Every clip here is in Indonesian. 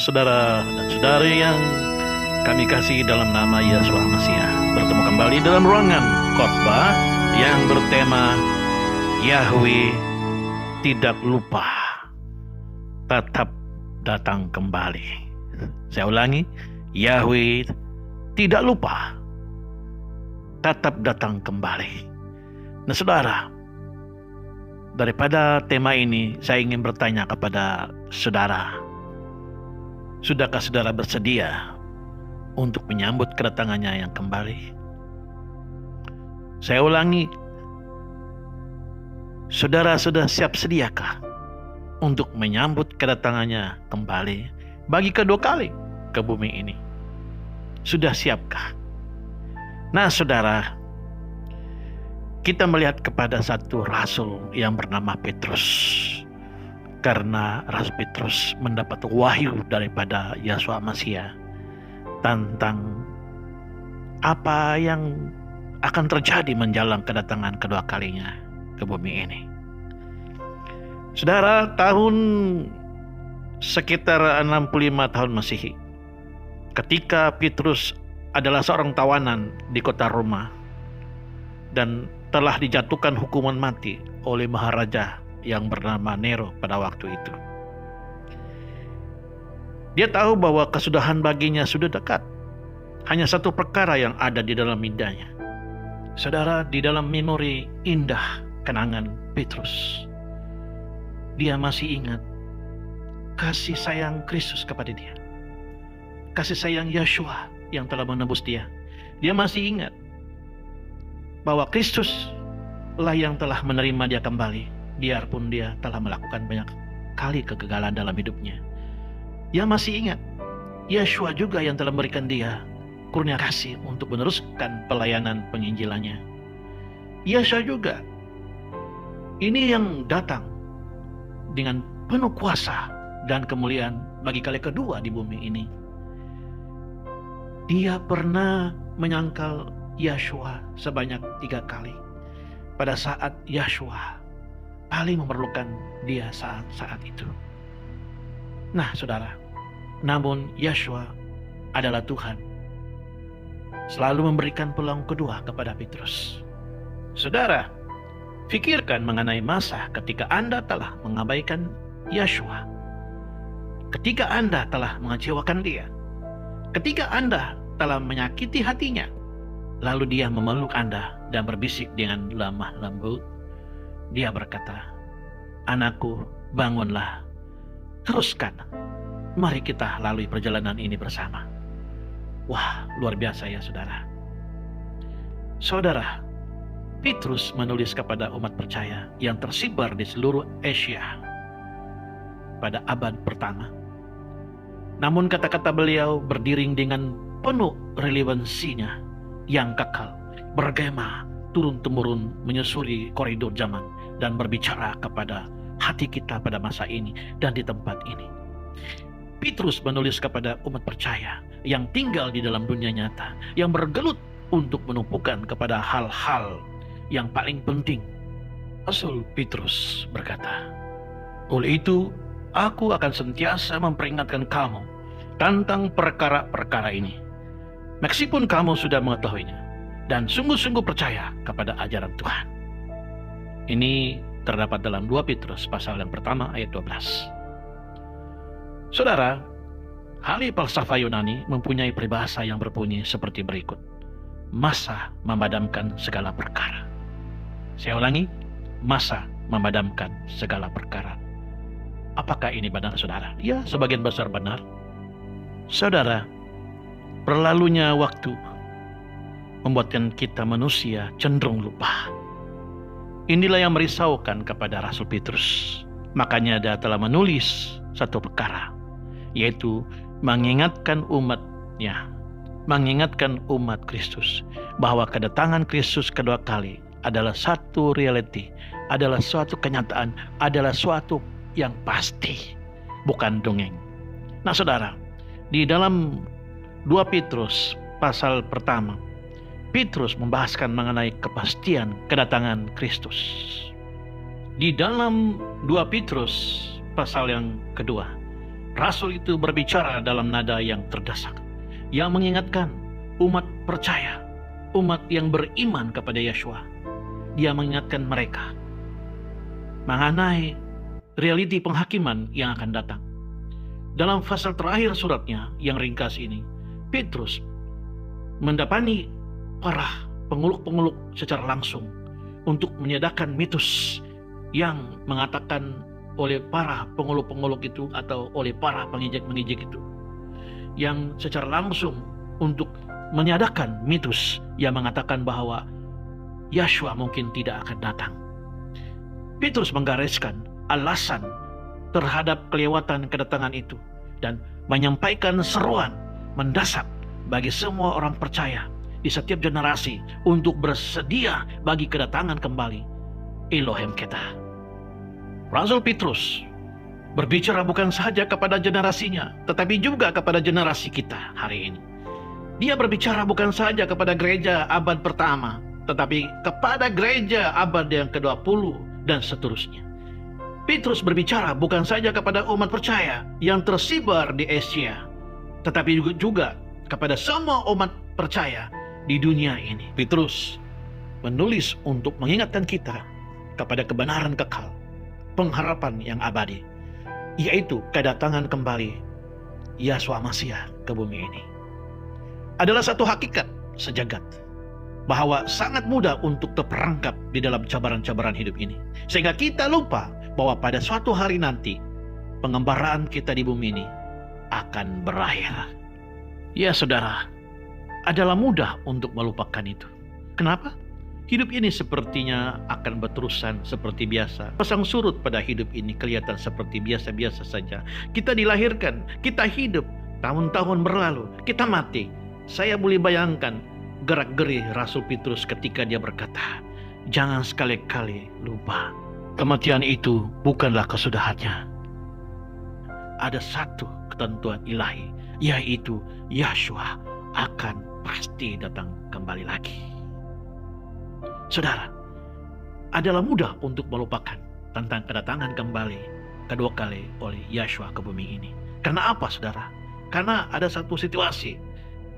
Saudara dan saudari yang kami kasih dalam nama Yesus Mesias, bertemu kembali dalam ruangan khotbah yang bertema Yahweh tidak lupa, tetap datang kembali. Saya ulangi, Yahweh tidak lupa, tetap datang kembali. Nah saudara, daripada tema ini saya ingin bertanya kepada saudara, sudahkah saudara bersedia untuk menyambut kedatangannya yang kembali? Saya ulangi, saudara sudah siap sediakah untuk menyambut kedatangannya kembali bagi kedua kali ke bumi ini? Sudah siapkah? Nah saudara, kita melihat kepada satu rasul yang bernama Petrus. Karena Rasul Petrus mendapat wahyu daripada Yesus Mesias tentang apa yang akan terjadi menjelang kedatangan kedua kalinya ke bumi ini. Saudara, tahun sekitar 65 tahun Masehi, ketika Petrus adalah seorang tawanan di kota Roma dan telah dijatuhkan hukuman mati oleh Maharaja yang bernama Nero pada waktu itu. Dia tahu bahwa kesudahan baginya sudah dekat. Hanya satu perkara yang ada di dalam mindanya. Saudara, di dalam memori indah kenangan Petrus, dia masih ingat kasih sayang Kristus kepada dia. Kasih sayang Yeshua yang telah menebus dia. Dia masih ingat bahwa Kristus lah yang telah menerima dia kembali, biarpun dia telah melakukan banyak kali kegagalan dalam hidupnya. Dia masih ingat Yeshua juga yang telah memberikan dia kurnia kasih untuk meneruskan pelayanan penginjilannya. Yeshua juga ini yang datang dengan penuh kuasa dan kemuliaan bagi kali kedua di bumi ini. Dia pernah menyangkal Yeshua sebanyak 3 kali pada saat Yeshua paling memerlukan dia saat itu. Nah saudara, namun Yeshua adalah Tuhan, selalu memberikan peluang kedua kepada Petrus. Saudara, pikirkan mengenai masa ketika Anda telah mengabaikan Yeshua, ketika Anda telah mengecewakan dia, ketika Anda telah menyakiti hatinya, lalu dia memeluk Anda dan berbisik dengan lemah lembut. Dia berkata, "Anakku, bangunlah, teruskan. Mari kita lalui perjalanan ini bersama." Wah, luar biasa ya saudara. Saudara, Petrus menulis kepada umat percaya yang tersebar di seluruh Asia pada abad pertama. Namun kata-kata beliau berdiri dengan penuh relevansinya yang kekal, bergema turun-temurun menyusuri koridor zaman dan berbicara kepada hati kita pada masa ini dan di tempat ini. Petrus menulis kepada umat percaya yang tinggal di dalam dunia nyata, yang bergelut untuk menumpukan kepada hal-hal yang paling penting. Rasul Petrus berkata, "Oleh itu, aku akan sentiasa memperingatkan kamu tentang perkara-perkara ini, meskipun kamu sudah mengetahuinya dan sungguh-sungguh percaya kepada ajaran Tuhan." Ini terdapat dalam 2 Petrus pasal yang pertama ayat 12. Saudara, ahli falsafah Yunani mempunyai peribahasa yang berbunyi seperti berikut: masa memadamkan segala perkara. Saya ulangi, masa memadamkan segala perkara. Apakah ini benar saudara? Ya, sebagian besar benar. Saudara, berlalunya waktu membuatkan kita manusia cenderung lupa. Inilah yang merisaukan kepada Rasul Petrus. Makanya dia telah menulis satu perkara, yaitu mengingatkan umatnya, mengingatkan umat Kristus bahwa kedatangan Kristus kedua kali adalah satu reality, adalah suatu kenyataan, adalah suatu yang pasti, bukan dongeng. Nah saudara, di dalam 2 Petrus pasal pertama, Petrus membahaskan mengenai kepastian kedatangan Kristus. Di dalam 2 Petrus pasal yang kedua, Rasul itu berbicara dalam nada yang terdesak, yang mengingatkan umat percaya, umat yang beriman kepada Yeshua. Dia mengingatkan mereka mengenai realiti penghakiman yang akan datang. Dalam pasal terakhir suratnya yang ringkas ini, Petrus mendapati para penguluk-penguluk secara langsung untuk menyediakan mitos yang mengatakan oleh para penguluk-penguluk itu atau oleh para pengijek-pengijek itu, yang secara langsung untuk menyediakan mitos yang mengatakan bahwa Yeshua mungkin tidak akan datang. Petrus menggariskan alasan terhadap kelewatan kedatangan itu dan menyampaikan seruan mendesak bagi semua orang percaya di setiap generasi untuk bersedia bagi kedatangan kembali Elohim kita. Rasul Petrus berbicara bukan saja kepada generasinya, tetapi juga kepada generasi kita hari ini. Dia berbicara bukan saja kepada gereja abad pertama, tetapi kepada gereja abad yang ke-20 dan seterusnya. Petrus berbicara bukan saja kepada umat percaya yang tersebar di Asia, tetapi juga kepada semua umat percaya di dunia ini. Petrus menulis untuk mengingatkan kita kepada kebenaran kekal, pengharapan yang abadi, yaitu kedatangan kembali Yeshua Masiah ke bumi ini. Adalah satu hakikat sejagat bahwa sangat mudah untuk terperangkap di dalam cabaran-cabaran hidup ini, sehingga kita lupa bahwa pada suatu hari nanti pengembaraan kita di bumi ini akan berakhir. Ya saudara, adalah mudah untuk melupakan itu. Kenapa? Hidup ini sepertinya akan berterusan seperti biasa. Pasang surut pada hidup ini kelihatan seperti biasa-biasa saja. Kita dilahirkan, kita hidup, tahun-tahun berlalu, kita mati. Saya boleh bayangkan gerak-geri Rasul Petrus ketika dia berkata, jangan sekali-kali lupa, kematian itu bukanlah kesudahannya. Ada satu ketentuan ilahi, yaitu Yeshua akan pasti datang kembali lagi. Saudara, adalah mudah untuk melupakan tentang kedatangan kembali kedua kali oleh Yeshua ke bumi ini. Karena apa, saudara? Karena ada satu situasi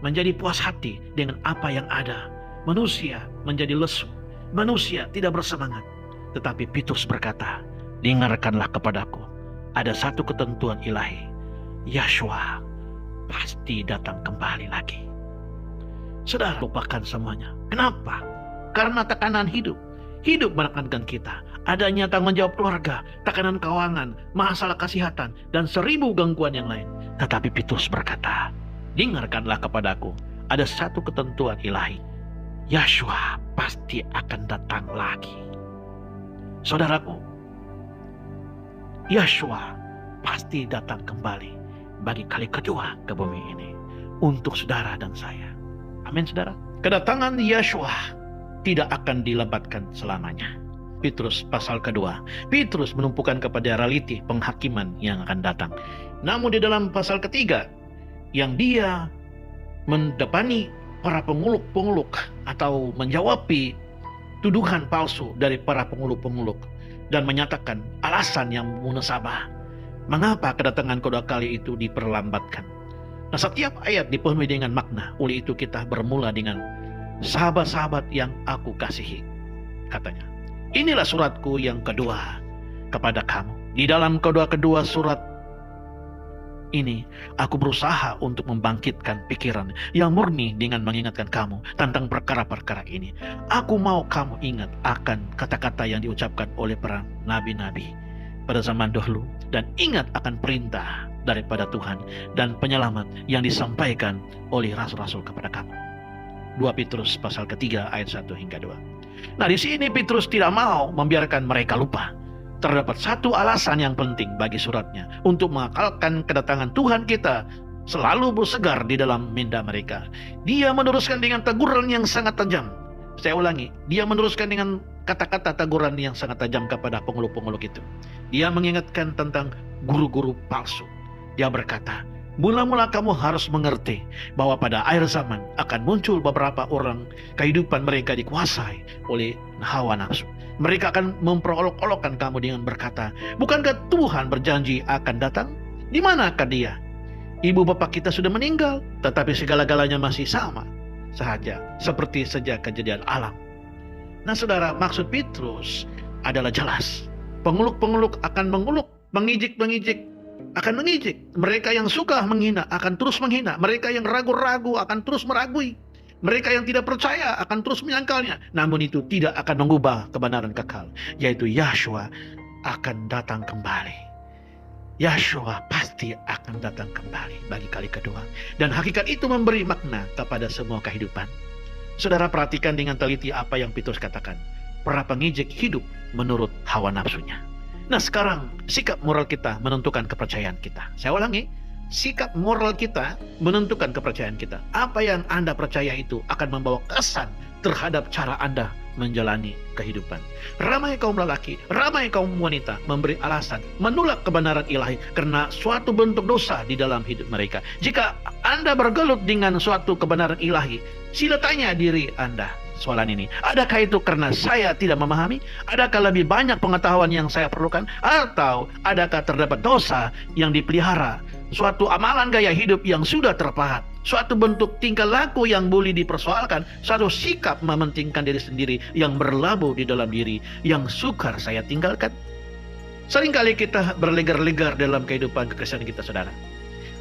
menjadi puas hati dengan apa yang ada. Manusia menjadi lesu, manusia tidak bersemangat. Tetapi Petrus berkata, dengarkanlah kepadaku, ada satu ketentuan ilahi, Yeshua pasti datang kembali lagi. Saudara, lupakan semuanya. Kenapa? Karena tekanan hidup. Hidup menekankan kita. Adanya tanggung jawab keluarga, tekanan keuangan, masalah kesehatan, dan 1000 gangguan yang lain. Tetapi Petrus berkata, dengarkanlah kepadaku, ada satu ketentuan ilahi, Yeshua pasti akan datang lagi. Saudaraku, Yeshua pasti datang kembali bagi kali kedua ke bumi ini untuk saudara dan saya. Amin, saudara. Kedatangan Yeshua tidak akan dilebatkan selamanya. Petrus pasal kedua, Petrus menumpukan kepada realiti penghakiman yang akan datang. Namun di dalam pasal ketiga, yang dia mendepani para penguluk-penguluk atau menjawabi tuduhan palsu dari para penguluk-penguluk dan menyatakan alasan yang munasabah mengapa kedatangan kedua kali itu diperlambatkan. Nah, setiap ayat dipenuhi dengan makna. Oleh itu kita bermula dengan sahabat-sahabat yang aku kasihi, katanya. Inilah suratku yang kedua kepada kamu. Di dalam kedua surat ini, aku berusaha untuk membangkitkan pikiran yang murni dengan mengingatkan kamu tentang perkara-perkara ini. Aku mau kamu ingat akan kata-kata yang diucapkan oleh para nabi-nabi pada zaman dahulu, dan ingat akan perintah daripada Tuhan dan penyelamat yang disampaikan oleh rasul-rasul kepada kamu. 2 Petrus pasal ketiga ayat 1 hingga 2. Nah, di sini Petrus tidak mau membiarkan mereka lupa. Terdapat satu alasan yang penting bagi suratnya untuk mengakalkan kedatangan Tuhan kita selalu bersegar di dalam minda mereka. Dia meneruskan dengan teguran yang sangat tajam. Saya ulangi, dia meneruskan dengan kata-kata teguran yang sangat tajam kepada penguluk-penguluk itu. Dia mengingatkan tentang guru-guru palsu. Dia berkata, mula-mula kamu harus mengerti bahwa pada akhir zaman akan muncul beberapa orang kehidupan mereka dikuasai oleh hawa nafsu. Mereka akan memperolok-olokkan kamu dengan berkata, bukankah Tuhan berjanji akan datang? Di manakah dia? Ibu bapak kita sudah meninggal, tetapi segala-galanya masih sama saja, seperti sejak kejadian alam. Nah saudara, maksud Petrus adalah jelas. Pengeluk-pengeluk akan mengeluk, mengijik-mengijik akan mengijik. Mereka yang suka menghina akan terus menghina. Mereka yang ragu-ragu akan terus meragui. Mereka yang tidak percaya akan terus menyangkalnya. Namun itu tidak akan mengubah kebenaran kekal, yaitu Yahshua akan datang kembali. Yahshua pasti akan datang kembali bagi kali kedua. Dan hakikat itu memberi makna kepada semua kehidupan. Saudara perhatikan dengan teliti apa yang Petrus katakan. Para pengijik hidup menurut hawa nafsunya. Nah sekarang sikap moral kita menentukan kepercayaan kita. Saya ulangi, sikap moral kita menentukan kepercayaan kita. Apa yang Anda percaya itu akan membawa kesan terhadap cara Anda menjalani kehidupan. Ramai kaum lelaki, ramai kaum wanita memberi alasan menolak kebenaran ilahi karena suatu bentuk dosa di dalam hidup mereka. Jika Anda bergelut dengan suatu kebenaran ilahi, sila tanya diri Anda soalan ini. Adakah itu karena saya tidak memahami? Adakah lebih banyak pengetahuan yang saya perlukan? Atau adakah terdapat dosa yang dipelihara? Suatu amalan gaya hidup yang sudah terpahat? Suatu bentuk tingkah laku yang boleh dipersoalkan? Suatu sikap mementingkan diri sendiri yang berlabuh di dalam diri yang sukar saya tinggalkan? Seringkali kita berlegar-legar dalam kehidupan kekristenan kita, saudara.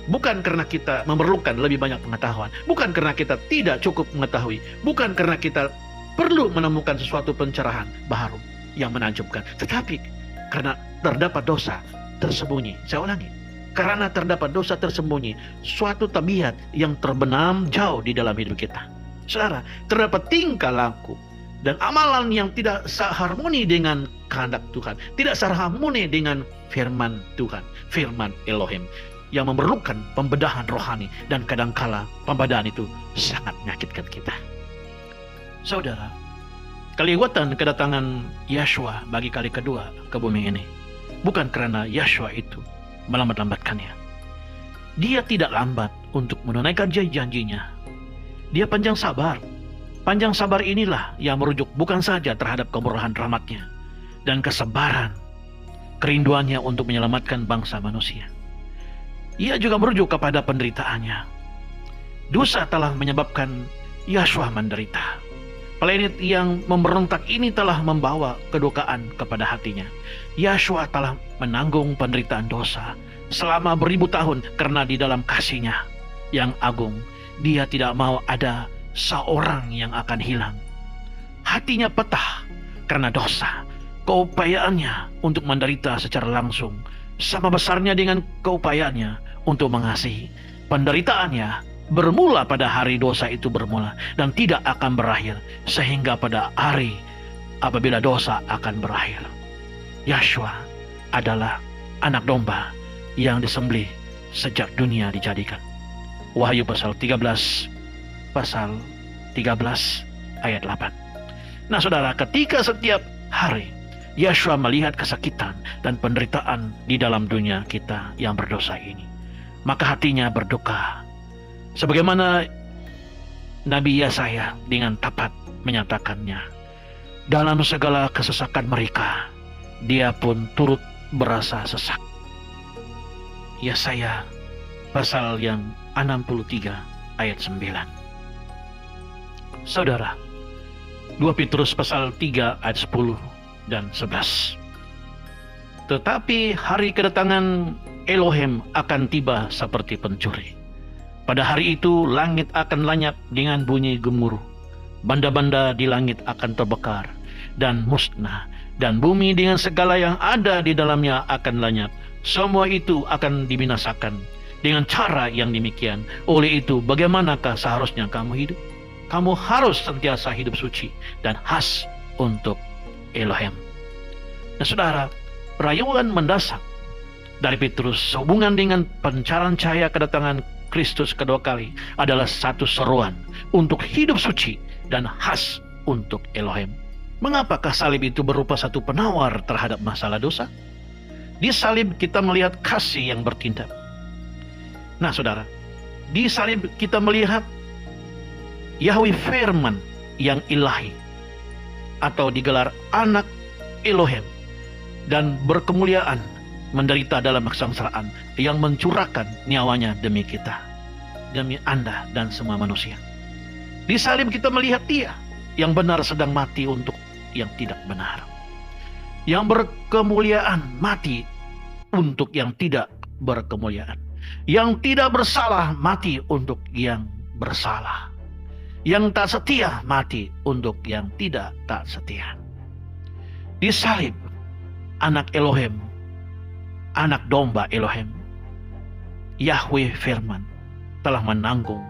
Bukan karena kita memerlukan lebih banyak pengetahuan, bukan karena kita tidak cukup mengetahui, bukan karena kita perlu menemukan sesuatu pencerahan baru yang menakjubkan, tetapi karena terdapat dosa tersembunyi. Saya ulangi, karena terdapat dosa tersembunyi, suatu tabiat yang terbenam jauh di dalam hidup kita. Saudara, terdapat tingkah laku dan amalan yang tidak seharmoni dengan kehendak Tuhan, tidak seharmoni dengan firman Tuhan, firman Elohim, yang memerlukan pembedahan rohani, dan kadangkala pembedahan itu sangat menyakitkan kita. Saudara, keliwatan kedatangan Yahshua bagi kali kedua ke bumi ini bukan karena Yahshua itu melambat-lambatkannya. Dia tidak lambat untuk menunaikan janji-janjinya. Dia panjang sabar. Panjang sabar inilah yang merujuk bukan saja terhadap kemurahan rahmatnya dan kesabaran, kerinduannya untuk menyelamatkan bangsa manusia. Ia juga merujuk kepada penderitaannya. Dosa telah menyebabkan Yahshua menderita. Planet yang memberontak ini telah membawa kedukaan kepada hatinya. Yahshua telah menanggung penderitaan dosa selama beribu tahun karena di dalam kasih-Nya yang agung, Dia tidak mau ada seorang yang akan hilang. Hatinya petah karena dosa. Keupayaannya untuk menderita secara langsung sama besarnya dengan keupayaannya untuk mengasihi. Penderitaannya bermula pada hari dosa itu bermula dan tidak akan berakhir sehingga pada hari apabila dosa akan berakhir. Yahshua adalah anak domba yang disembelih sejak dunia dijadikan. Wahyu pasal 13 ayat 8. Nah saudara, ketika setiap hari Yahshua melihat kesakitan dan penderitaan di dalam dunia kita yang berdosa ini, maka hatinya berduka. Sebagaimana Nabi Yesaya dengan tepat menyatakannya, dalam segala kesesakan mereka, Dia pun turut berasa sesak. Yesaya pasal yang 63 ayat 9. Saudara, 2 Petrus pasal 3 ayat 10 dan 11. Tetapi hari kedatangan Elohim akan tiba seperti pencuri. Pada hari itu langit akan lenyap dengan bunyi gemuruh. Banda-banda di langit akan terbakar dan musnah, dan bumi dengan segala yang ada di dalamnya akan lenyap. Semua itu akan dibinasakan dengan cara yang demikian. Oleh itu, bagaimanakah seharusnya kamu hidup? Kamu harus sentiasa hidup suci dan khas untuk Elohim. Nah saudara, rayuan mendasak dari Petrus sehubungan dengan pancaran cahaya kedatangan Kristus kedua kali adalah satu seruan untuk hidup suci dan khas untuk Elohim. Mengapakah salib itu berupa satu penawar terhadap masalah dosa? Di salib kita melihat kasih yang bertindak. Nah saudara, di salib kita melihat Yahweh firman yang ilahi atau digelar anak Elohim dan berkemuliaan menderita dalam kesengsaraan, yang mencurahkan nyawanya demi kita, demi Anda dan semua manusia. Di salib kita melihat Dia yang benar sedang mati untuk yang tidak benar, yang berkemuliaan mati untuk yang tidak berkemuliaan, yang tidak bersalah mati untuk yang bersalah, yang tak setia mati untuk yang tidak tak setia. Di salib, anak Elohim, anak domba Elohim, Yahweh firman, telah menanggung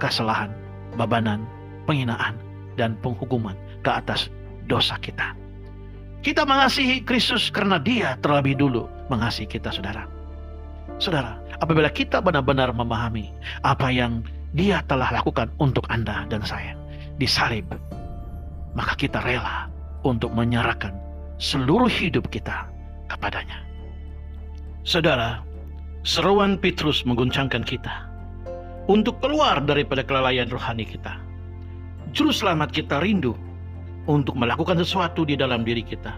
kesalahan, bebanan, penghinaan, dan penghukuman ke atas dosa kita. Kita mengasihi Kristus karena Dia terlebih dulu mengasihi kita, saudara. Saudara, apabila kita benar-benar memahami apa yang Dia telah lakukan untuk Anda dan saya di salib, maka kita rela untuk menyerahkan seluruh hidup kita kepadanya. Saudara, seruan Petrus mengguncangkan kita untuk keluar daripada kelalaian rohani kita. Juru selamat kita rindu untuk melakukan sesuatu di dalam diri kita,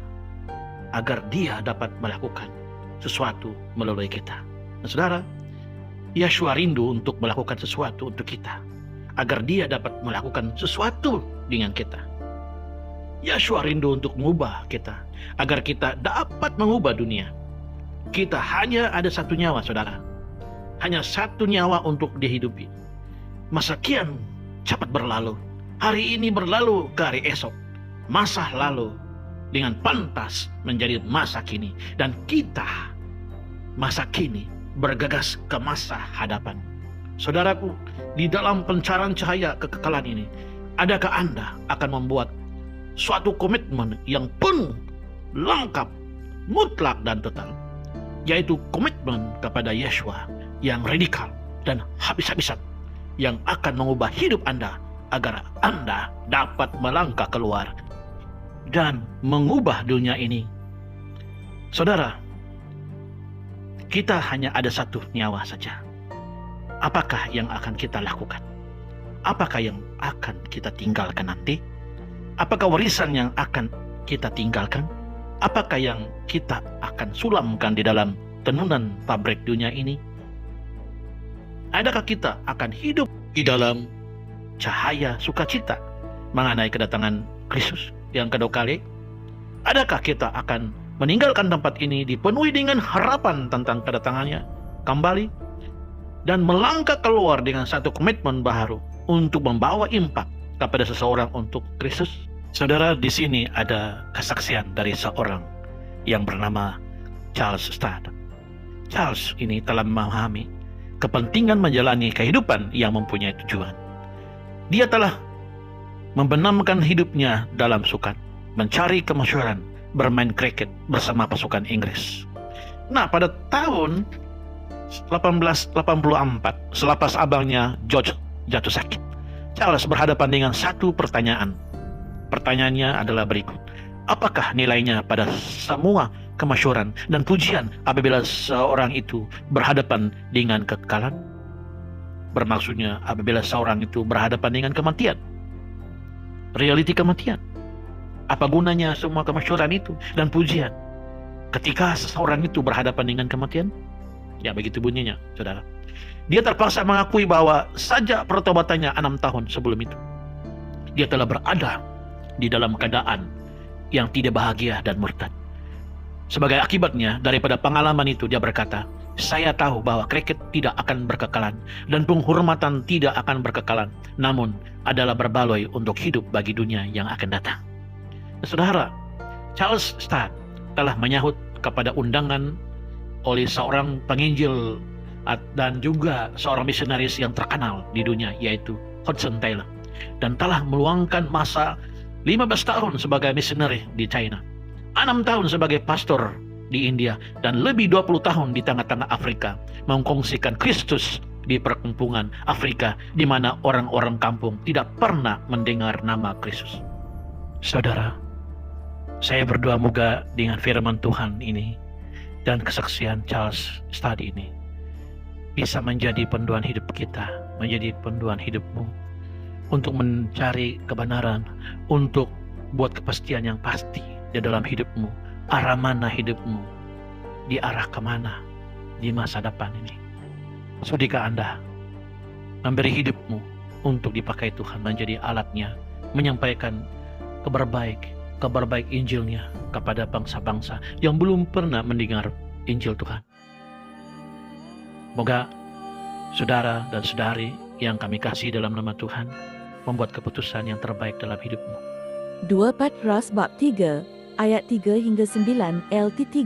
agar Dia dapat melakukan sesuatu melalui kita. Dan saudara, Yeshua rindu untuk melakukan sesuatu untuk kita, agar Dia dapat melakukan sesuatu dengan kita. Yeshua rindu untuk mengubah kita, agar kita dapat mengubah dunia. Kita hanya ada satu nyawa, saudara. Hanya satu nyawa untuk dihidupi. Masa kian cepat berlalu. Hari ini berlalu ke hari esok. Masa lalu dengan pantas menjadi masa kini, dan kita masa kini bergegas ke masa hadapan. Saudaraku, di dalam pencarian cahaya kekekalan ini, adakah Anda akan membuat suatu komitmen yang penuh, lengkap, mutlak, dan total, yaitu komitmen kepada Yeshua yang radikal dan habis-habisan, yang akan mengubah hidup Anda agar Anda dapat melangkah keluar dan mengubah dunia ini. Saudara, kita hanya ada satu nyawa saja. Apakah yang akan kita lakukan? Apakah yang akan kita tinggalkan nanti? Apakah warisan yang akan kita tinggalkan? Apakah yang kita akan sulamkan di dalam tenunan pabrik dunia ini? Adakah kita akan hidup di dalam cahaya sukacita mengenai kedatangan Kristus yang kedua kali? Adakah kita akan meninggalkan tempat ini dipenuhi dengan harapan tentang kedatangannya kembali, dan melangkah keluar dengan satu komitmen baru untuk membawa impak kepada seseorang untuk Kristus? Saudara, di sini ada kesaksian dari seorang yang bernama Charles Stad. Charles ini telah memahami kepentingan menjalani kehidupan yang mempunyai tujuan. Dia telah membenamkan hidupnya dalam sukan, mencari kemasyhuran, bermain kriket bersama pasukan Inggris. Nah, pada tahun 1884, selepas abangnya George jatuh sakit, Charles berhadapan dengan satu pertanyaan. Pertanyaannya adalah berikut: apakah nilainya pada semua kemasyhuran dan pujian apabila seorang itu berhadapan dengan kekekalan? Bermaksudnya apabila seorang itu berhadapan dengan kematian, realiti kematian. Apa gunanya semua kemasyhuran itu dan pujian ketika seseorang itu berhadapan dengan kematian? Ya, begitu bunyinya, saudara. Dia terpaksa mengakui bahwa sejak pertobatannya 6 tahun sebelum itu, dia telah berada di dalam keadaan yang tidak bahagia dan murtad. Sebagai akibatnya daripada pengalaman itu, dia berkata, saya tahu bahwa kriket tidak akan berkekalan dan penghormatan tidak akan berkekalan, namun adalah berbaloi untuk hidup bagi dunia yang akan datang. Saudara, Charles Stad telah menyahut kepada undangan oleh seorang penginjil dan juga seorang misionaris yang terkenal di dunia, yaitu Hudson Taylor, dan telah meluangkan masa 15 tahun sebagai misionari di China, 6 tahun sebagai pastor di India, dan lebih 20 tahun di tengah-tengah Afrika, mengkongsikan Kristus di perkampungan Afrika di mana orang-orang kampung tidak pernah mendengar nama Kristus. Saudara, saya berdoa moga dengan firman Tuhan ini dan kesaksian Charles Stad ini bisa menjadi panduan hidup kita, menjadi panduan hidupmu untuk mencari kebenaran, untuk buat kepastian yang pasti di dalam hidupmu, arah mana hidupmu, diarah kemana di masa depan ini. Sudikah Anda memberi hidupmu untuk dipakai Tuhan menjadi alatnya, menyampaikan kabar baik Injilnya kepada bangsa-bangsa yang belum pernah mendengar Injil Tuhan? Semoga saudara dan saudari yang kami kasih dalam nama Tuhan membuat keputusan yang terbaik dalam hidupmu. 2 Petrus bab 3 ayat 3 hingga 9 LT3.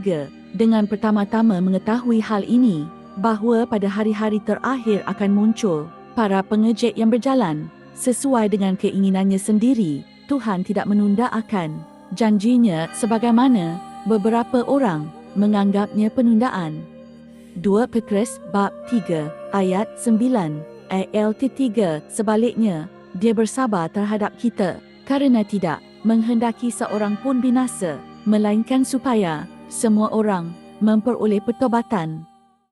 Dengan pertama-tama mengetahui hal ini, bahawa pada hari-hari terakhir akan muncul para pengejek yang berjalan sesuai dengan keinginannya sendiri. Tuhan tidak menunda akan janjinya sebagaimana beberapa orang menganggapnya penundaan. 2 Petrus bab 3 ayat 9 LT3. Sebaliknya, dia bersabar terhadap kita kerana tidak menghendaki seorang pun binasa, melainkan supaya semua orang memperoleh pertobatan.